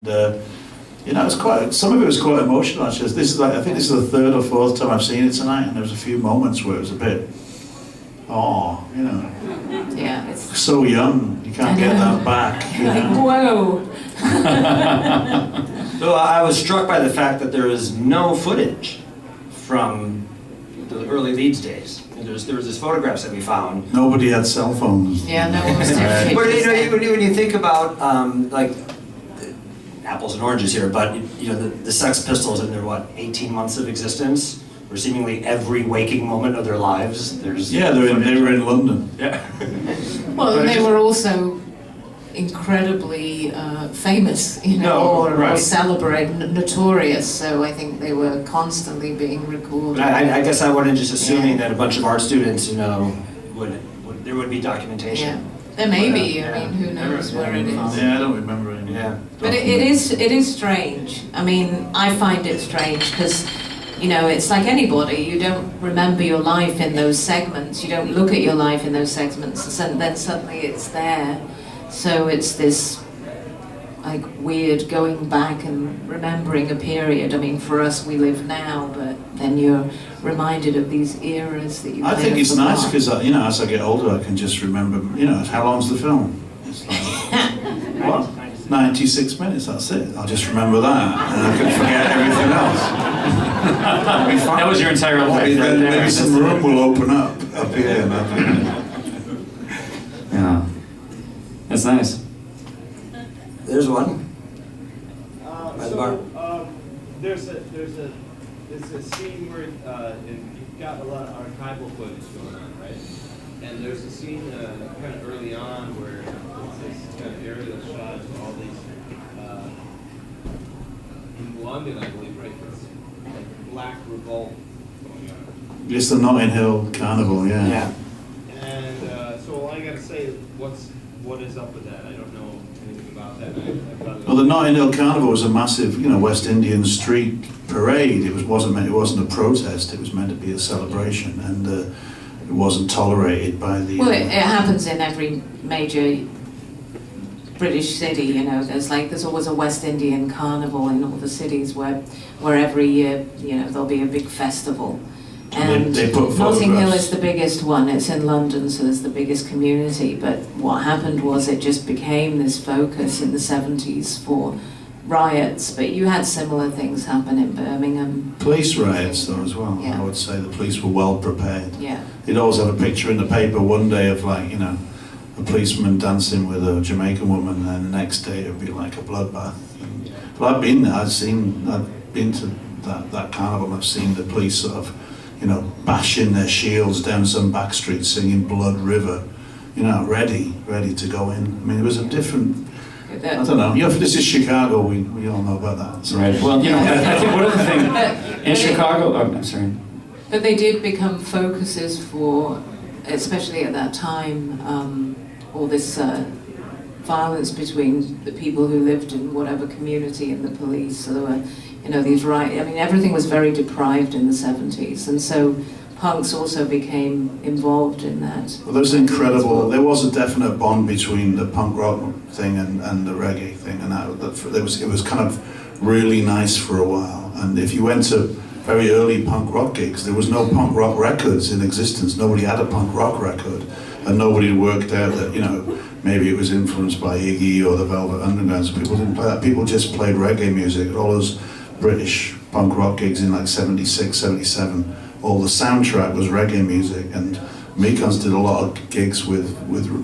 You know, it's quite. Some of it was quite emotional. Actually, this is like I think this is the third or fourth time I've seen it tonight, and there was a few moments where it was a bit, oh, you know, yeah, it's so young, you can't get that back. You like know? whoa. So I was struck by the fact that there is no footage from the early Leeds days. And there was these photographs that we found. Nobody had cell phones. Yeah, no one was taking But pictures. you know, when you think about like apples and oranges here, but you know the Sex Pistols in their 18 months of existence, or seemingly every waking moment of their lives. There's Yeah, they were in London. Yeah. Well, and they were also incredibly famous, you know, or celebrated, notorious. So I think they were constantly being recorded. I guess I wasn't just assuming that a bunch of art students, you know, there would be documentation. Yeah. There may be. I mean, who knows where it is? Yeah, I don't remember any. Yeah. But it is strange. I mean, I find it strange because, you know, it's like anybody. You don't remember your life in those segments. You don't look at your life in those segments, and then suddenly it's there. So it's this like weird going back and remembering a period. I mean, for us, we live now, but then you're reminded of these eras that you. I think it's nice because you know, as I get older, I can just remember. You know, how long's the film? It's like, what? 96 minutes. That's it. I'll just remember that, and I can forget everything else. That was your entire life. Right there. Maybe some room will open up here. Yeah, that's nice. There's one. By the bar. There's a scene where you've got a lot of archival footage going on, right? And there's a scene kind of early on where it's this kind of aerial shot of all these in London, I believe, right? It's like Black Revolt going on. It's the Notting Hill Carnival, yeah. Yeah. And so all I gotta say, what is up with that? I don't know anything about that. Well, the Notting Hill Carnival was a massive, you know, West Indian street parade. It wasn't a protest. It was meant to be a celebration, and it wasn't tolerated by the. Well, it happens in every major British city. You know, there's always a West Indian carnival in all the cities where every year, you know, there'll be a big festival. And they put Notting Hill photographs. is the biggest one. It's in London, so there's the biggest community. But what happened was it just became this focus in the 70s for riots. But you had similar things happen in Birmingham. Police riots, though, as well. Yeah. I would say the police were well prepared. Yeah. You'd always have a picture in the paper one day of, like, you know, a policeman dancing with a Jamaican woman, and then the next day it would be like a bloodbath. But I've been there. I've been to that carnival. And I've seen the police sort of, you know, bashing their shields down some back street, singing Blood River, you know, ready to go in. I mean, it was a different. I don't know. Yeah, this is Chicago. We all know about that. So. Right. Well, you know, I think one of the things in Chicago. Oh, I'm sorry. But they did become focuses for, especially at that time, all this violence between the people who lived in whatever community and the police. So there were, you know, these I mean, everything was very deprived in the 70s, and so punks also became involved in that. Well, there was incredible. There was a definite bond between the punk rock thing and the reggae thing, and it was kind of really nice for a while. And if you went to very early punk rock gigs, there was no punk rock records in existence. Nobody had a punk rock record, and nobody had worked out that, you know, maybe it was influenced by Iggy or the Velvet Underground. So people didn't play that. People just played reggae music at all those British punk rock gigs in like 76, 77. All the soundtrack was reggae music, and Mekons did a lot of gigs with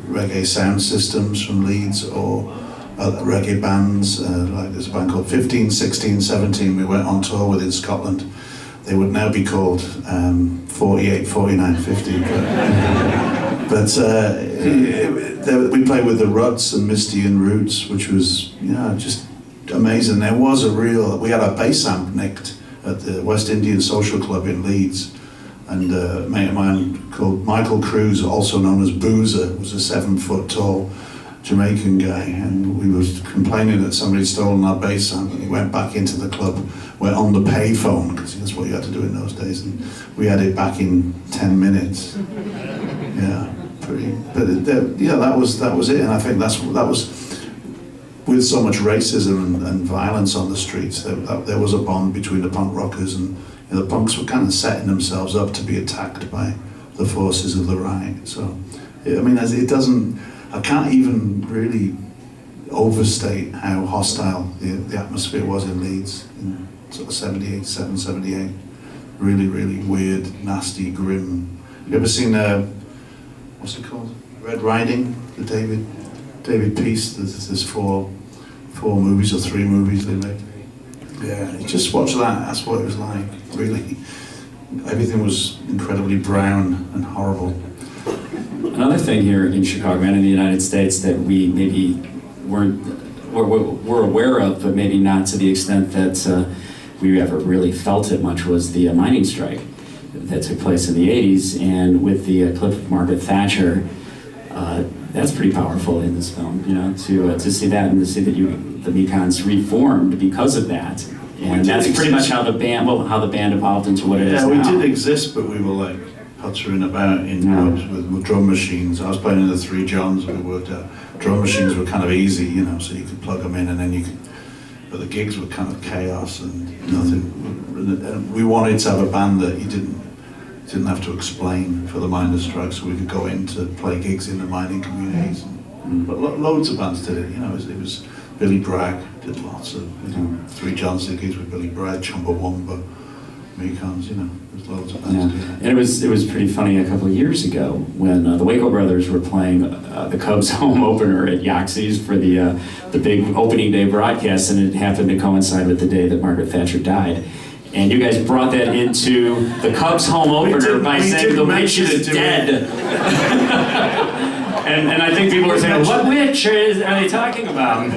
reggae sound systems from Leeds or reggae bands. Like there's a band called 15, 16, 17 we went on tour with in Scotland. They would now be called 48, 49, 50. But we played with the Ruts and Misty and Roots, which was, you know, just amazing. There was we had our bass amp nicked at the West Indian Social Club in Leeds, and a mate of mine called Michael Cruz, also known as Boozer, was a 7-foot tall Jamaican guy, and we were complaining that somebody had stolen our bass amp, and he went back into the club, went on the payphone, because that's what you had to do in those days, and we had it back in 10 minutes. Yeah, pretty. But yeah, that was it, and I think that was with so much racism and violence on the streets, there was a bond between the punk rockers and the punks were kind of setting themselves up to be attacked by the forces of the right. So, I mean, I can't even really overstate how hostile the atmosphere was in Leeds in sort of 78, 78. Really, really weird, nasty, grim. You ever seen, what's it called? Red Riding, the David Peace? There's four movies or 3 movies they made. Yeah, you just watch that, that's what it was like, really. Everything was incredibly brown and horrible. Another thing here in Chicago and in the United States that we maybe were aware of, but maybe not to the extent that we ever really felt it much, was the mining strike that took place in the 80s, and with the clip of Margaret Thatcher, that's pretty powerful in this film, you know, to see that and to see that the Mekons reformed because of that, and that's pretty much how the band evolved into what it is now. Yeah, we did exist, but we were like puttering about in pubs with drum machines. I was playing in the 3 Johns and we worked out. Drum machines were kind of easy, you know, so you could plug them in and then you could. But the gigs were kind of chaos and nothing. And we wanted to have a band that you didn't have to explain for the miners' strike, so we could go in to play gigs in the mining communities. But loads of bands did it, you know. It was Billy Bragg did lots of 3 Johns did gigs with Billy Bragg, Chumbawamba, Mekons, you know. There's loads of bands doing that. And it was pretty funny a couple of years ago when the Waco Brothers were playing the Cubs home opener at Yaxie's for the big opening day broadcast, and it happened to coincide with the day that Margaret Thatcher died. And you guys brought that into the Cubs home opener by saying the witch is dead. and I think people were saying, what witch are they talking about?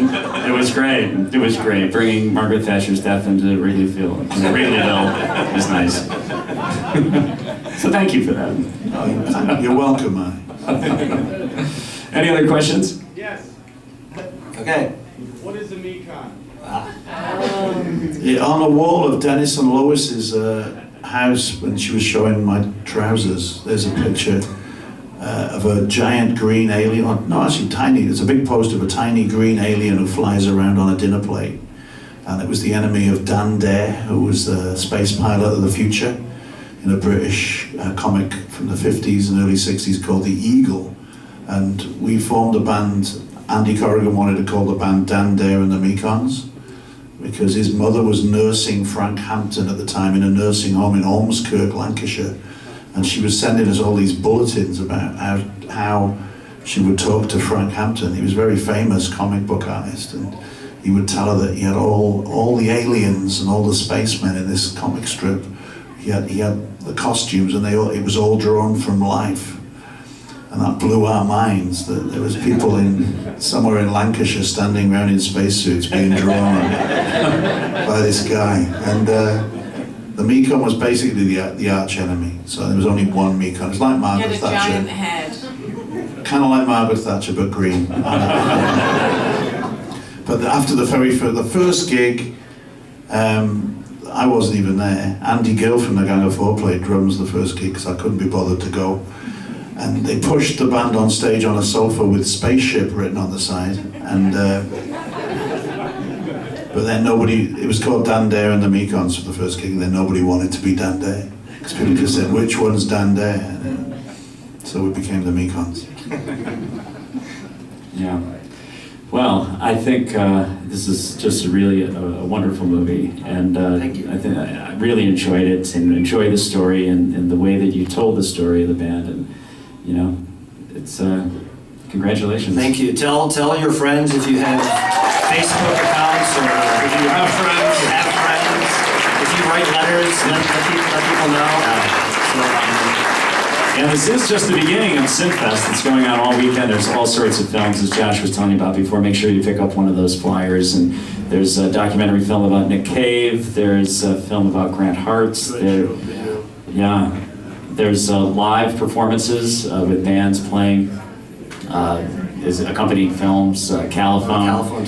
It was great. It was great. Bringing Margaret Thatcher's death into Wrigleyville is nice. So thank you for that. Oh, you're welcome, man. Any other questions? Yes. Okay. What is a Mekon? Yeah, on the wall of Dennis and Lois's house, when she was showing my trousers, there's a picture of a giant green alien. No, actually tiny. There's a big poster of a tiny green alien who flies around on a dinner plate. And it was the enemy of Dan Dare, who was the space pilot of the future in a British comic from the 50s and early 60s called The Eagle. And we formed a band. Andy Corrigan wanted to call the band Dan Dare and the Mekons, because his mother was nursing Frank Hampton at the time in a nursing home in Ormskirk, Lancashire, and she was sending us all these bulletins about how she would talk to Frank Hampton. He was a very famous comic book artist, and he would tell her that he had all the aliens and all the spacemen in this comic strip. He had the costumes, and it was all drawn from life. And that blew our minds, that there was people somewhere in Lancashire standing around in spacesuits being drawn by this guy. And the Mekon was basically the arch enemy. So there was only one Mekon. It's like He Margaret had a Thatcher. giant head. Kind of like Margaret Thatcher, but green. But after the first gig, I wasn't even there. Andy Gill from the Gang of Four played drums the first gig because I couldn't be bothered to go. And they pushed the band on stage on a sofa with spaceship written on the side. And but then it was called Dan Dare and the Mekons for the first gig, and then nobody wanted to be Dan Dare. Because people just said, which one's Dan Dare? And so we became the Mekons. Yeah. Well, I think this is just really a wonderful movie, and Thank you. I really enjoyed it and enjoyed the story and the way that you told the story of the band, and you know, it's congratulations. Thank you. Tell your friends if you have Facebook accounts, or if you have friends, if you write letters, let people know. And this is just the beginning of Synthfest. It's going on all weekend. There's all sorts of films, as Josh was telling you about before. Make sure you pick up one of those flyers. And there's a documentary film about Nick Cave. There's a film about Grant Hartz. There's live performances with bands playing. Is accompanying films, Caliphone,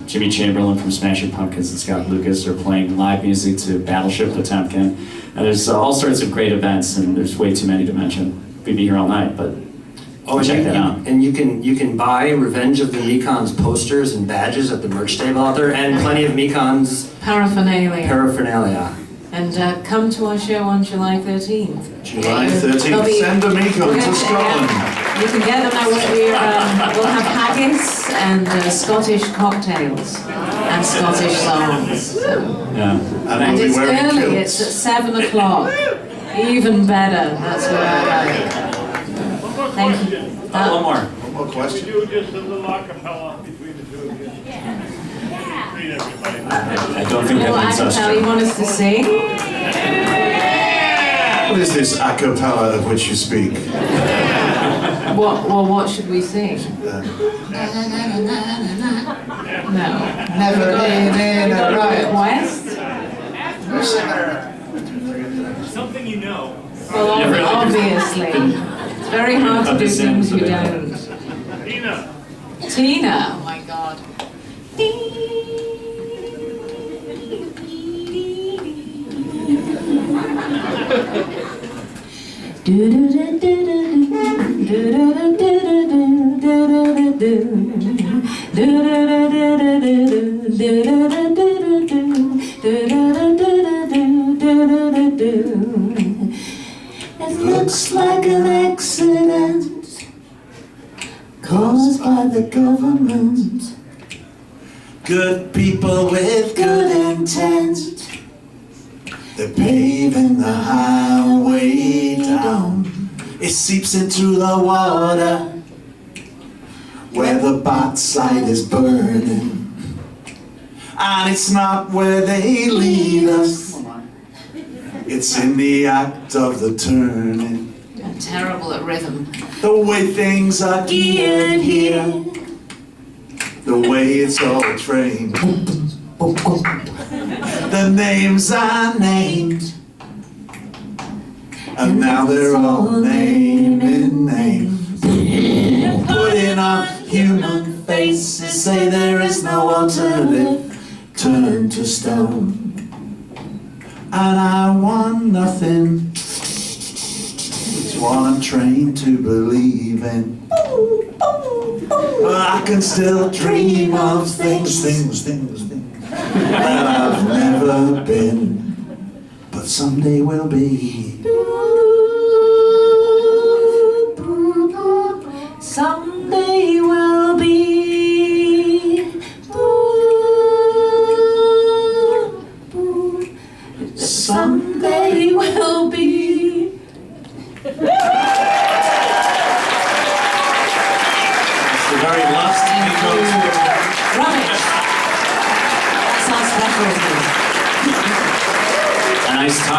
Jimmy Chamberlain from Smashing Pumpkins and Scott Lucas are playing live music to Battleship Potemkin. And there's all sorts of great events, and there's way too many to mention. We'd be here all night, but Oh, check that out. And you can buy Revenge of the Mekons posters and badges at the merch table out there, and plenty of Mekons Paraphernalia. paraphernalia. And come to our show on July 13th. July They'll 13th, be- send a Mekon to Scotland. You can get them out. We'll have haggis and Scottish cocktails and Scottish songs. So. Yeah. And And we'll be it's wearing early, kilts. it's at 7 o'clock. Even better, that's what I like. Thank you. One more. One more question. We do just a little acapella between the two of you. Greet everybody. I don't think that Little makes us acapella you want us to sing? What is this a cappella of which you speak? What should we sing? No. Never been in a riot. West? Something you know. Well, Yeah, really. obviously. It's very hard to do things you don't. Tina. Tina, oh my God. It looks like an accident caused by the government. Good people with Good good intent. They're paving the highway down. It seeps into the water where the bauxite is burning. And it's not where they lead us. It's in the act of the turning. I'm terrible at rhythm. The way things are geared here. The way it's all trained. The names are named. And now they're all naming names. Putting on human faces, say there is no alternative. Turn to stone. And I want nothing. It's what I'm trained to believe in. But I can still dream of things that I've never been, but someday will be. Someday will be. Someday will be. It's the very last Mekons. Rubbish. That's our specialty. A nice time.